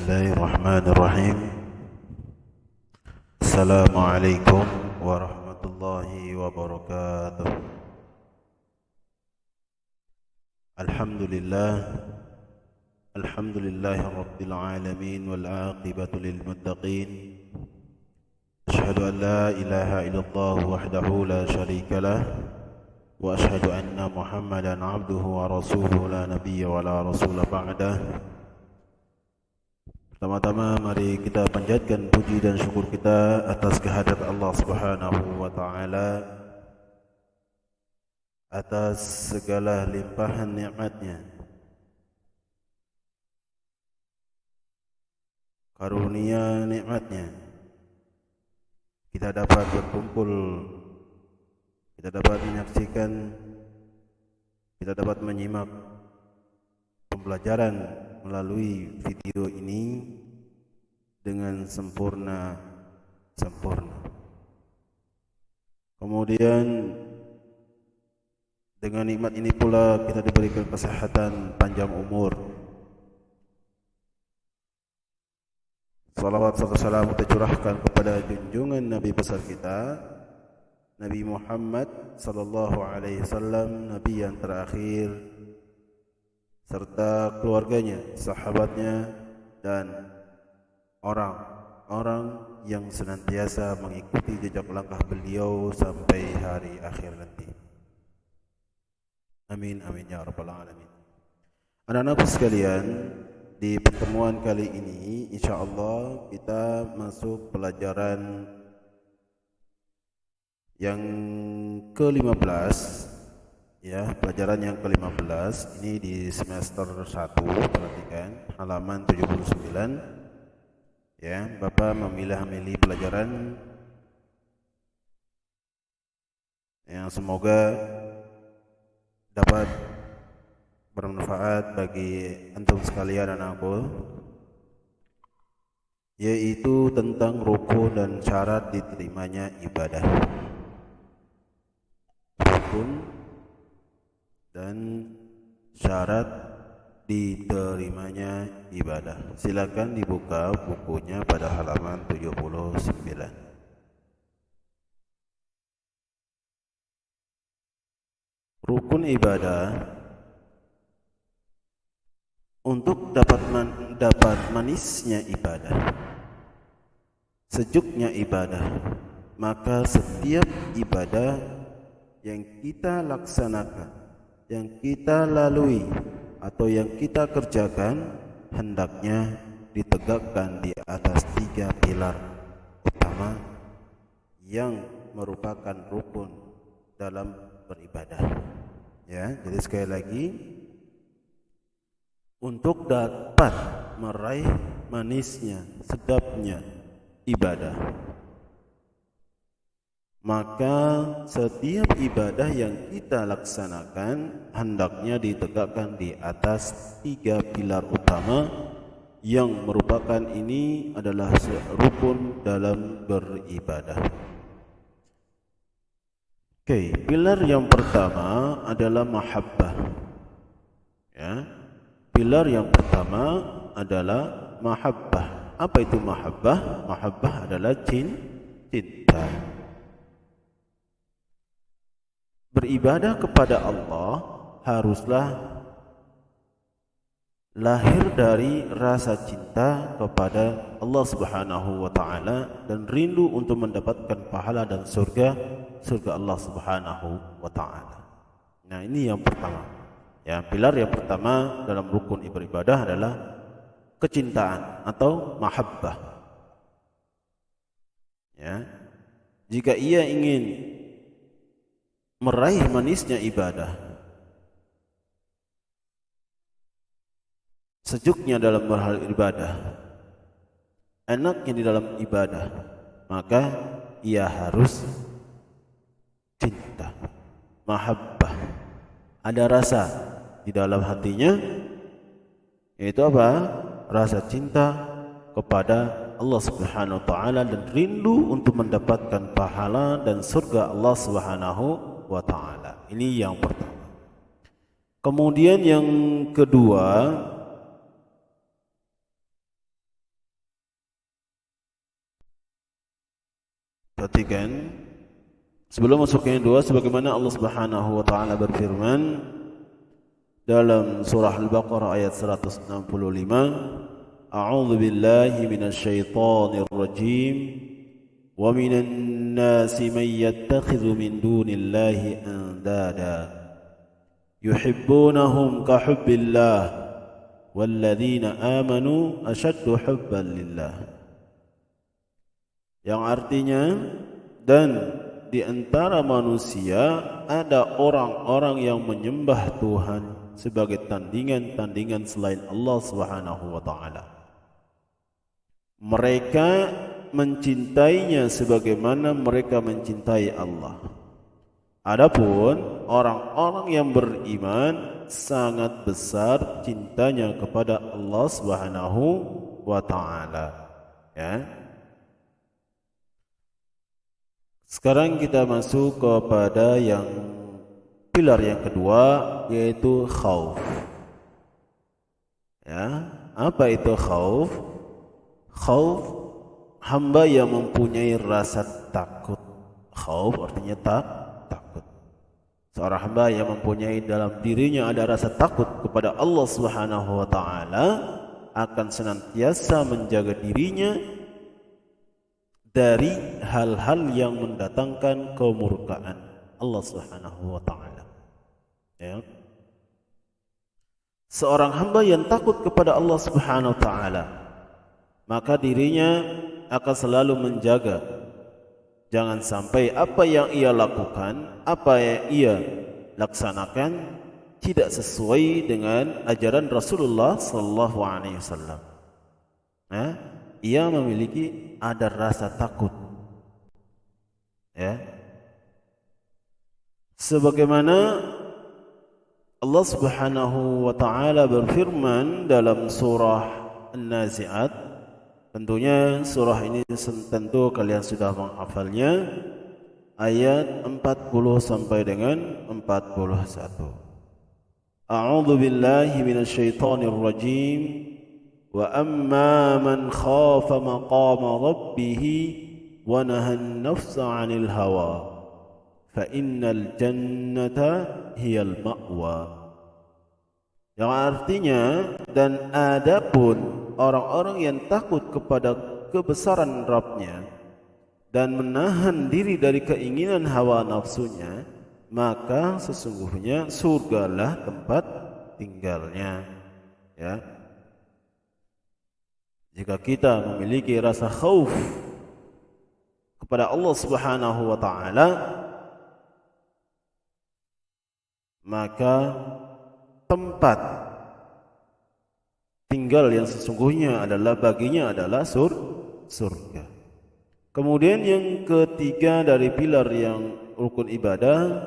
Bismillahirrahmanirrahim. Assalamualaikum warahmatullahi wabarakatuh. Alhamdulillah. Alhamdulillahi rabbil alamin wal aqibatu lil muttaqin. Asyhadu an la ilaha illallah wahdahu la syarika lah wa asyhadu anna Muhammadan abduhu wa rasuluhu la nabiyya wa la rasula ba'dah. Pertama-tama mari kita panjatkan puji dan syukur kita atas kehadirat Allah Subhanahu wa taala, atas segala limpahan nikmat-Nya, karunia nikmat-Nya. Kita dapat berkumpul, kita dapat menyaksikan, kita dapat menyimak pembelajaran melalui video ini dengan sempurna. Kemudian dengan nikmat ini pula kita diberikan kesehatan, panjang umur. Salawat serta salam kita curahkan kepada junjungan Nabi besar kita, Nabi Muhammad sallallahu alaihi wasallam, Nabi yang terakhir, serta keluarganya, sahabatnya, dan orang-orang yang senantiasa mengikuti jejak langkah beliau sampai hari akhir nanti. Amin amin ya rabbal alamin. Anak-anakku sekalian, di pertemuan kali ini insyaallah kita masuk pelajaran yang ke-15. Ya, pelajaran yang ke-15 ini di semester 1, perhatikan halaman 79. Ya, Bapak memilih pelajaran yang semoga dapat bermanfaat bagi antum sekalian anakku, yaitu tentang rukun dan syarat diterimanya ibadah. Rukun dan syarat diterimanya ibadah. Silakan dibuka bukunya pada halaman 79. Rukun ibadah. Untuk dapat manisnya ibadah, sejuknya ibadah, maka setiap ibadah yang kita laksanakan, yang kita lalui atau yang kita kerjakan hendaknya ditegakkan di atas 3 pilar utama yang merupakan rukun dalam beribadah. Ya, jadi sekali lagi, untuk dapat meraih manisnya, sedapnya ibadah, maka setiap ibadah yang kita laksanakan hendaknya ditegakkan di atas 3 pilar utama yang merupakan ini adalah rukun dalam beribadah. Oke, pilar yang pertama adalah mahabbah. Ya, pilar yang pertama adalah mahabbah. Apa itu mahabbah? Mahabbah adalah cinta. Beribadah kepada Allah haruslah lahir dari rasa cinta kepada Allah Subhanahu wa taala dan rindu untuk mendapatkan pahala dan surga Allah Subhanahu wa taala. Nah, ini yang pertama. Ya, pilar yang pertama dalam rukun beribadah adalah kecintaan atau mahabbah. Ya. Jika ia ingin meraih manisnya ibadah, sejuknya dalam berhal ibadah, enaknya di dalam ibadah, maka ia harus cinta, mahabbah. Ada rasa di dalam hatinya, yaitu apa? Rasa cinta kepada Allah Subhanahu wa taala dan rindu untuk mendapatkan pahala dan surga Allah Subhanahu wa taala. Ini yang pertama. Kemudian yang kedua, perhatikan sebelum masuk yang kedua, sebagaimana Allah Subhanahu wa taala berfirman dalam surah Al-Baqarah ayat 165, A'udzu billahi minasyaitonir rajim, wa minan nasi man yattakhidhu min dunillahi andada yuhibbunahum ka hubbillah walladzina amanu ashaddu hubban lillah. Yang artinya, dan di antara manusia ada orang-orang yang menyembah Tuhan sebagai tandingan-tandingan selain Allah Subhanahu wa taala. Mereka mencintainya sebagaimana mereka mencintai Allah. Adapun orang-orang yang beriman sangat besar cintanya kepada Allah Subhanahu wa taala. Ya. Sekarang kita masuk kepada yang pilar yang kedua, yaitu khauf. Ya, apa itu khauf? Khauf, hamba yang mempunyai rasa takut. Khauf artinya takut. Seorang hamba yang mempunyai dalam dirinya ada rasa takut kepada Allah Subhanahu wa taala akan senantiasa menjaga dirinya dari hal-hal yang mendatangkan kemurkaan Allah Subhanahu wa taala. Ya. Seorang hamba yang takut kepada Allah Subhanahu wa taala, maka dirinya akan selalu menjaga jangan sampai apa yang ia lakukan, apa yang ia laksanakan tidak sesuai dengan ajaran Rasulullah sallallahu alaihi wasallam. Ia memiliki ada rasa takut. Ya. Sebagaimana Allah Subhanahu wa taala berfirman dalam surah An-Nazi'at, tentunya surah ini tentu kalian sudah menghafalnya, ayat 40 sampai dengan 41. A'udzu billahi minasyaitonir rajim. Wa amma man khafa maqama rabbih wa nahan nafsa 'anil hawa fa innal jannata hiyal ma'wa. Yang artinya, dan adapun orang-orang yang takut kepada kebesaran Rabb-nya dan menahan diri dari keinginan hawa nafsunya, maka sesungguhnya surgalah tempat tinggalnya. Ya. Jika kita memiliki rasa khauf kepada Allah Subhanahu wa taala, maka tempat tinggal yang sesungguhnya adalah baginya adalah surga. Kemudian yang ketiga dari pilar yang rukun ibadah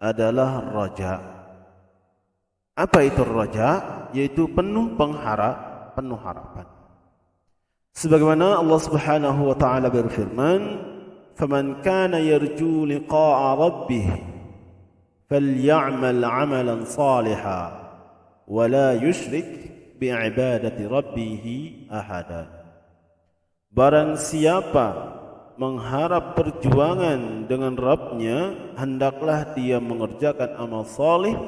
adalah raja. Apa itu raja? Yaitu penuh harapan. Sebagaimana Allah Subhanahu wa taala berfirman, "Faman kana yarju liqa'a rabbih falyamal 'amalan shalihan wa la yusyrik bi'ibadati rabbih ahada." Barang siapa mengharap perjuangan dengan Rabb-nya, hendaklah dia mengerjakan amal salih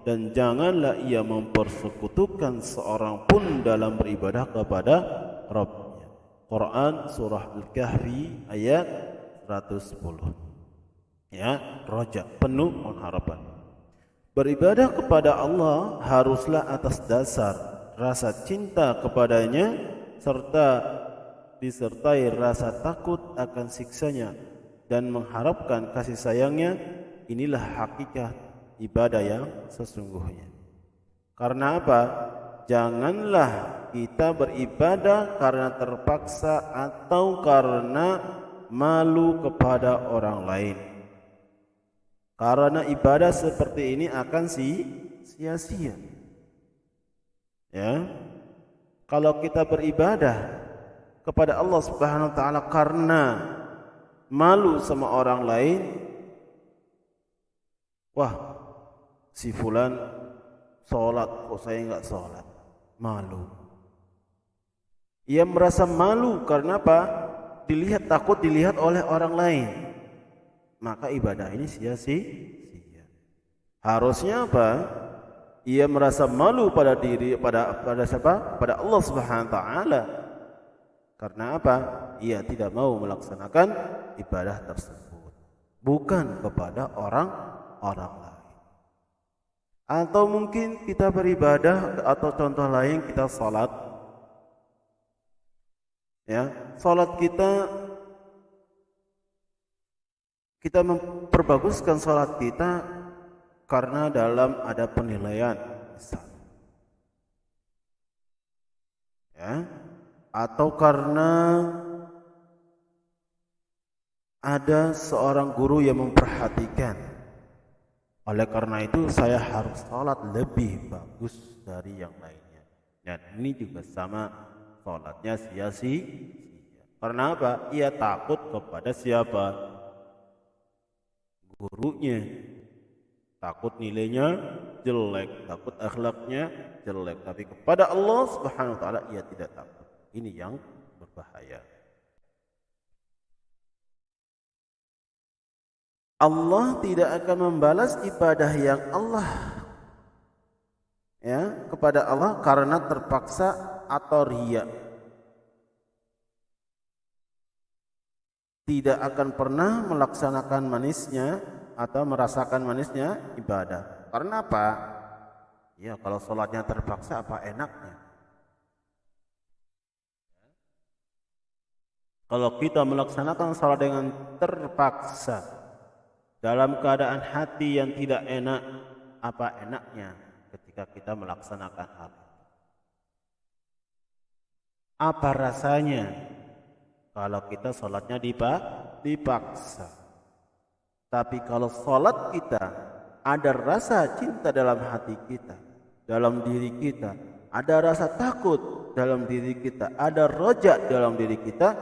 dan janganlah ia mempersekutukan seorang pun dalam beribadah kepada Rabb-nya. Quran surah Al-Kahfi ayat 110. Ya, raja penuh pengharapan. Beribadah kepada Allah haruslah atas dasar rasa cinta kepadanya serta disertai rasa takut akan siksanya dan mengharapkan kasih sayangnya. Inilah hakikat ibadah yang sesungguhnya. Karena apa? Janganlah kita beribadah karena terpaksa atau karena malu kepada orang lain. Karena ibadah seperti ini akan sia-sia. Ya. Kalau kita beribadah kepada Allah Subhanahu wa taala karena malu sama orang lain, wah, si fulan sholat, kok saya enggak sholat, malu. Ia merasa malu karena apa? takut dilihat oleh orang lain, maka ibadah ini sia-sia. Harusnya apa? Ia merasa malu pada siapa? Pada Allah Subhanahu wa taala. Karena apa? Ia tidak mau melaksanakan ibadah tersebut, bukan kepada orang lain. Atau mungkin kita beribadah, atau contoh lain kita salat. Ya, salat kita memperbaguskan salat kita karena dalam ada penilaian, ya, atau karena ada seorang guru yang memperhatikan. Oleh karena itu saya harus salat lebih bagus dari yang lainnya. Dan ini juga sama, salatnya sia-sia. Karena apa? Ia takut kepada siapa? Gurunya. Takut nilainya jelek, takut akhlaknya jelek. Tapi kepada Allah Subhanahu wa taala ia tidak takut. Ini yang berbahaya. Allah tidak akan membalas ibadah yang kepada Allah karena terpaksa atau riya. Tidak akan pernah melaksanakan manisnya atau merasakan manisnya ibadah. Karena apa? Ya, kalau sholatnya terpaksa, apa enaknya? Kalau kita melaksanakan sholat dengan terpaksa, dalam keadaan hati yang tidak enak, apa enaknya ketika kita melaksanakan hal itu? Apa rasanya kalau kita sholatnya dipaksa? Tapi kalau sholat kita ada rasa cinta dalam hati kita, dalam diri kita, ada rasa takut dalam diri kita, ada rojak dalam diri kita,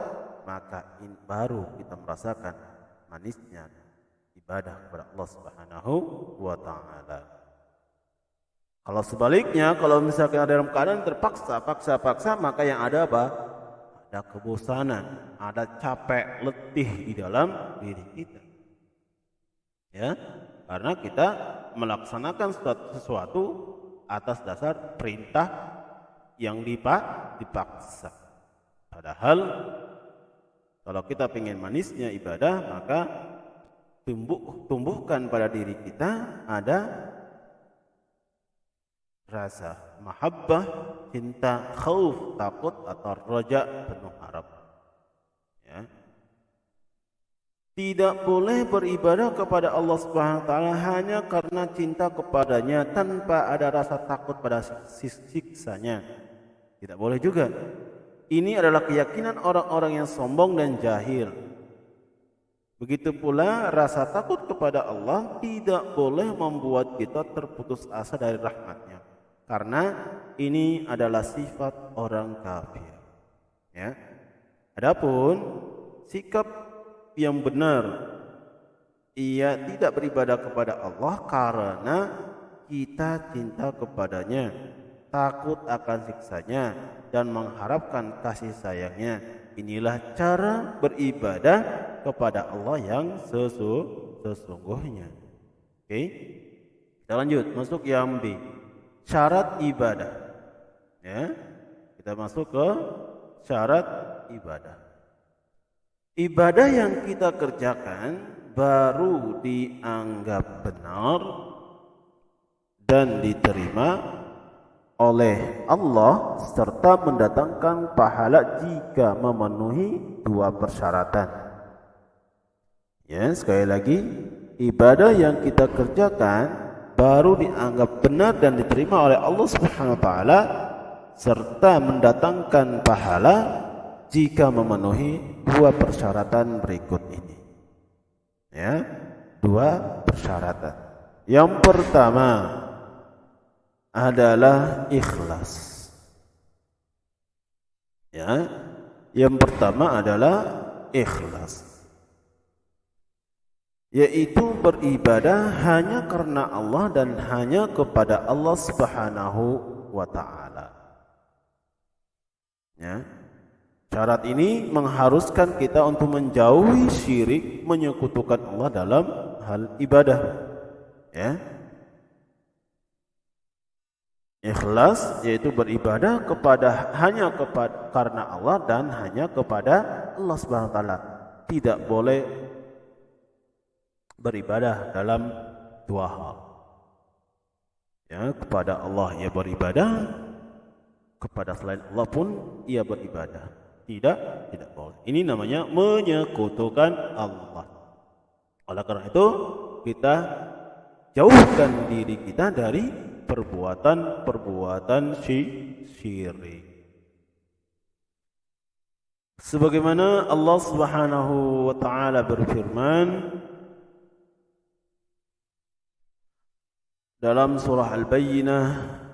maka baru kita merasakan manisnya ibadah kepada Allah Subhanahu wa taala. Kalau sebaliknya, kalau misalkan ada dalam keadaan terpaksa, maka yang ada apa? Ada kebosanan, ada capek, letih di dalam diri kita. Ya, karena kita melaksanakan sesuatu atas dasar perintah yang dipaksa. Padahal kalau kita ingin manisnya ibadah, maka tumbuhkan pada diri kita ada rasa mahabbah, cinta, khauf, takut atau roja, penuh harap. Ya. Tidak boleh beribadah kepada Allah Subhanahu wa taala hanya karena cinta kepadanya tanpa ada rasa takut pada siksanya. Tidak boleh juga. Ini adalah keyakinan orang-orang yang sombong dan jahil. Begitu pula rasa takut kepada Allah tidak boleh membuat kita terputus asa dari rahmatnya. Karena ini adalah sifat orang kafir. Ya. Adapun sikap yang benar, ia tidak beribadah kepada Allah karena kita cinta kepadanya, takut akan siksanya, dan mengharapkan kasih sayangnya. Inilah cara beribadah kepada Allah yang sesungguhnya. Oke, kita lanjut masuk yang B, syarat ibadah. Ya, kita masuk ke syarat ibadah. Ibadah yang kita kerjakan baru dianggap benar dan diterima oleh Allah serta mendatangkan pahala jika memenuhi dua persyaratan. Ya, sekali lagi, ibadah yang kita kerjakan baru dianggap benar dan diterima oleh Allah Subhanahu wa taala serta mendatangkan pahala jika memenuhi dua persyaratan berikut ini. Ya, dua persyaratan. Yang pertama adalah ikhlas. Ya, yang pertama adalah ikhlas, yaitu beribadah hanya karena Allah dan hanya kepada Allah Subhanahu wa taala. Ya. Syarat ini mengharuskan kita untuk menjauhi syirik, menyekutukan Allah dalam hal ibadah. Ya. Ikhlas yaitu beribadah hanya karena Allah dan hanya kepada Allah Subhanahu wa taala. Tidak boleh beribadah dalam dua hal. Ya, kepada Allah ia beribadah, kepada selain Allah pun ia beribadah. Tidak boleh. Ini namanya menyekutukan Allah. Oleh karena itu, kita jauhkan diri kita dari perbuatan syirik. Sebagaimana Allah Subhanahu wa taala berfirman dalam surah Al-Bayyinah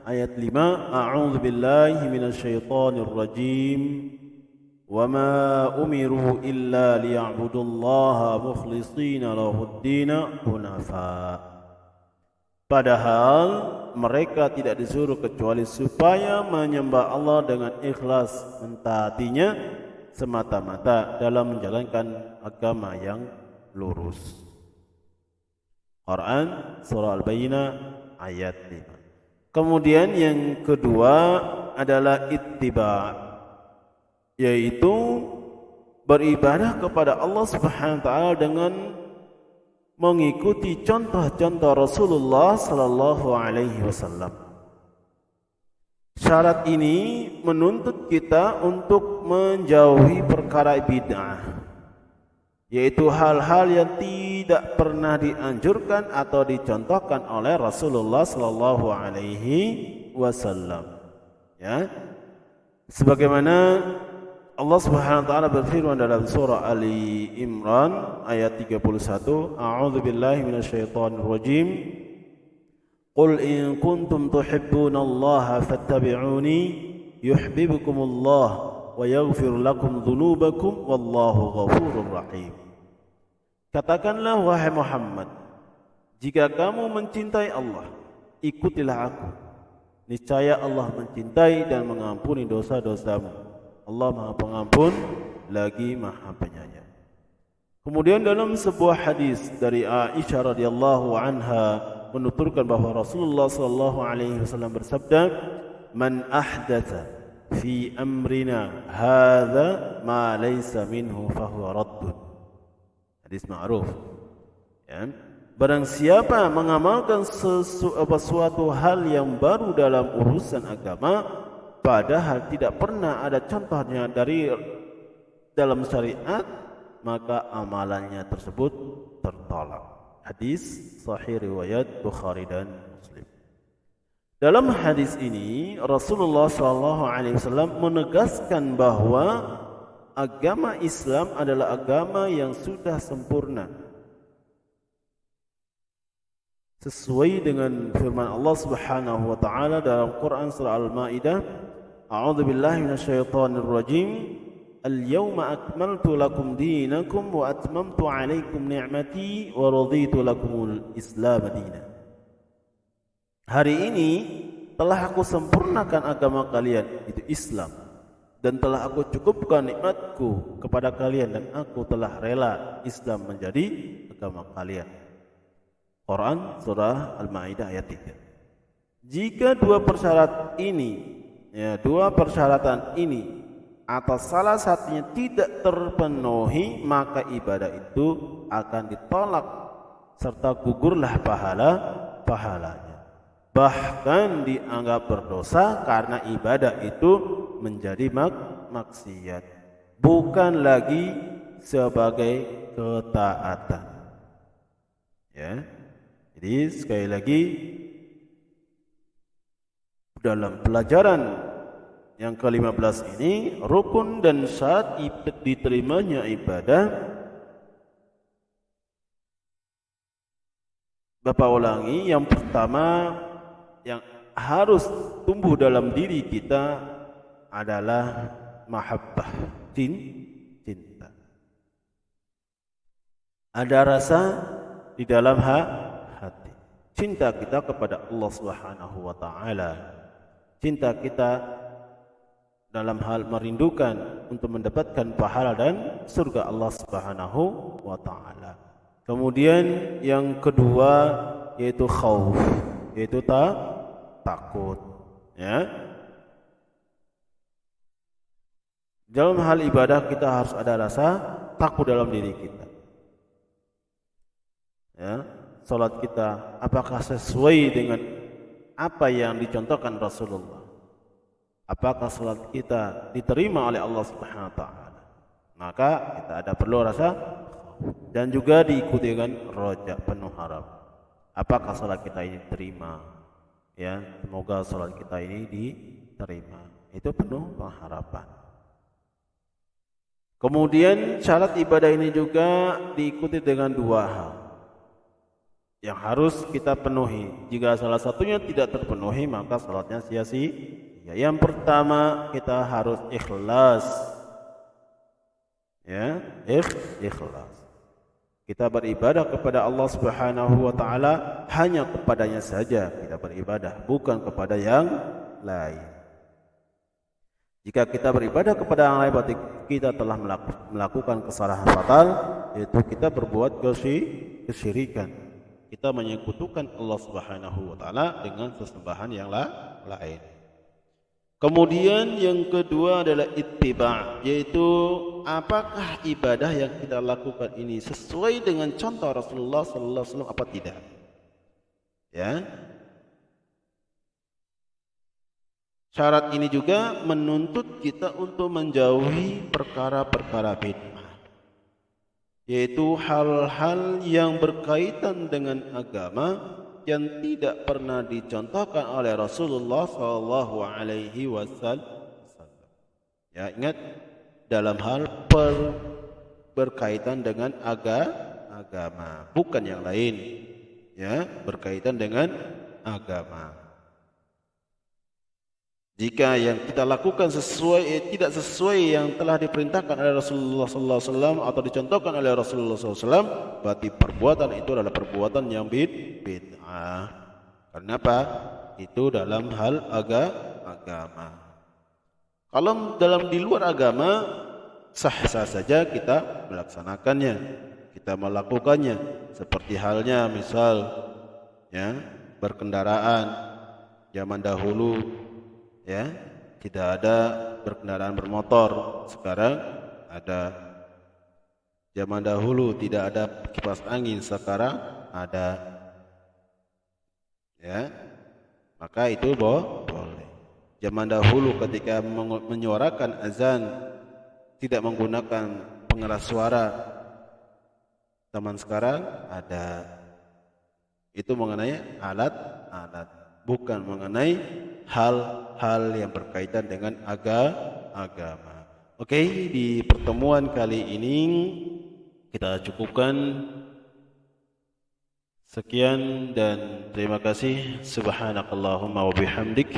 ayat 5, A'udzu billahi minasyaitonir rajim. Wa ma umiru illa liya'budullaha mukhlishina lahud-din hunafa. Padahal mereka tidak disuruh kecuali supaya menyembah Allah dengan ikhlas, mentaatinya semata-mata dalam menjalankan agama yang lurus. Quran surah Al-Bayyinah ayat 5. Kemudian yang kedua adalah ittiba', yaitu beribadah kepada Allah Subhanahu wa taala dengan mengikuti contoh-contoh Rasulullah sallallahu alaihi wasallam. Syarat ini menuntut kita untuk menjauhi perkara bid'ah, yaitu hal-hal yang tidak pernah dianjurkan atau dicontohkan oleh Rasulullah sallallahu alaihi wasallam. Ya. Sebagaimana Allah Subhanahu wa taala berfirman dalam surah Ali Imran ayat 31, A'udzu billahi minasyaitonir rajim. Qul in kuntum tuhibbunallaha fattabi'uni yuhibbukumullah wa yaghfir lakum dzunubakum wallahu ghafurur rahim. Katakanlah wahai Muhammad, jika kamu mencintai Allah, ikutilah aku. Niscaya Allah mencintai dan mengampuni dosa-dosamu. Allah Maha Pengampun lagi Maha Penyayang. Kemudian dalam sebuah hadis dari Aisyah radhiyallahu anha menuturkan bahwa Rasulullah sallallahu alaihi wasallam bersabda, "Man ahdatsa fi amrina hadza ma laysa minhu fahuwa raddun." Hadis ma'ruf. Ya. Barang siapa mengamalkan sesuatu hal yang baru dalam urusan agama, padahal tidak pernah ada contohnya dari dalam syariat, maka amalannya tersebut tertolak. Hadis sahih riwayat Bukhari dan Muslim. Dalam hadis ini Rasulullah SAW menegaskan bahwa agama Islam adalah agama yang sudah sempurna, sesuai dengan firman Allah Subhanahu wa taala dalam Quran surah Al-Maidah, A'udzu billahi minasyaitonir rajim. Al-yawma akmaltu lakum dinakum wa atmamtu 'alaikum ni'mati wa raditu lakumul Islam dinan. Hari ini telah aku sempurnakan agama kalian, itu Islam, dan telah aku cukupkan nikmatku kepada kalian, dan aku telah rela Islam menjadi agama kalian. Quran surah Al-Maidah ayat 3. Jika dua persyaratan ini atau salah satunya tidak terpenuhi, maka ibadah itu akan ditolak serta gugurlah pahalanya. Bahkan dianggap berdosa karena ibadah itu menjadi maksiat, bukan lagi sebagai ketaatan. Ya. Jadi sekali lagi dalam pelajaran yang ke-15 ini, rukun dan syarat diterimanya ibadah, Bapak ulangi, yang pertama yang harus tumbuh dalam diri kita adalah mahabbah, cinta. Ada rasa di dalam hati, cinta kita kepada Allah Subhanahu wa taala, cinta kita dalam hal merindukan untuk mendapatkan pahala dan surga Allah Subhanahu wa taala. Kemudian yang kedua yaitu khauf, yaitu takut, ya. Dalam hal ibadah kita harus ada rasa takut dalam diri kita. Ya, salat kita apakah sesuai dengan apa yang dicontohkan Rasulullah? Apakah salat kita diterima oleh Allah Subhanahu wa taala? Maka kita ada perlu rasa dan juga diikuti dengan roja, penuh harap. Apakah salat kita ini diterima? Ya, semoga salat kita ini diterima. Itu penuh pengharapan. Kemudian syarat ibadah ini juga diikuti dengan dua hal yang harus kita penuhi. Jika salah satunya tidak terpenuhi, maka salatnya sia-sia. Yang pertama, kita harus ikhlas. Ya, ikhlas. Kita beribadah kepada Allah Subhanahu wa taala hanya kepadanya saja kita beribadah, bukan kepada yang lain. Jika kita beribadah kepada yang lain, berarti kita telah melakukan kesalahan fatal, yaitu kita berbuat kesyirikan. Kita menyekutukan Allah Subhanahu wa taala dengan sesembahan yang lain. Kemudian yang kedua adalah ittiba', yaitu apakah ibadah yang kita lakukan ini sesuai dengan contoh Rasulullah sallallahu alaihi wasallam apa tidak? Ya. Syarat ini juga menuntut kita untuk menjauhi perkara-perkara bid'ah, yaitu hal-hal yang berkaitan dengan agama yang tidak pernah dicontohkan oleh Rasulullah sallallahu alaihi wasallam. Ya, ingat dalam hal berkaitan dengan agama, bukan yang lain. Ya, berkaitan dengan agama. Jika yang kita lakukan tidak sesuai yang telah diperintahkan oleh Rasulullah sallallahu alaihi wasallam atau dicontohkan oleh Rasulullah sallallahu alaihi wasallam, berarti perbuatan itu adalah perbuatan yang bid'ah. Kenapa? Itu dalam hal agama. Kalau di luar agama, sah-sah saja kita melaksanakannya, kita melakukannya. Seperti halnya misal ya, berkendaraan zaman dahulu. Ya, tidak ada berkendaraan bermotor, sekarang ada. Zaman dahulu tidak ada kipas angin, sekarang ada. Ya, maka itu boleh. Zaman dahulu ketika menyuarakan azan tidak menggunakan pengeras suara, zaman sekarang ada. Itu mengenai alat-alat, bukan mengenai hal-hal yang berkaitan dengan agama. Oke, di pertemuan kali ini kita cukupkan. Sekian dan terima kasih. Subhanakallahumma wa bihamdik,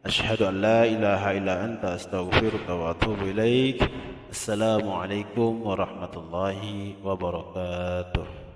asyhadu an la ilaha illa anta, astaghfiruka wa atubu ilaik. Assalamualaikum warahmatullahi wabarakatuh.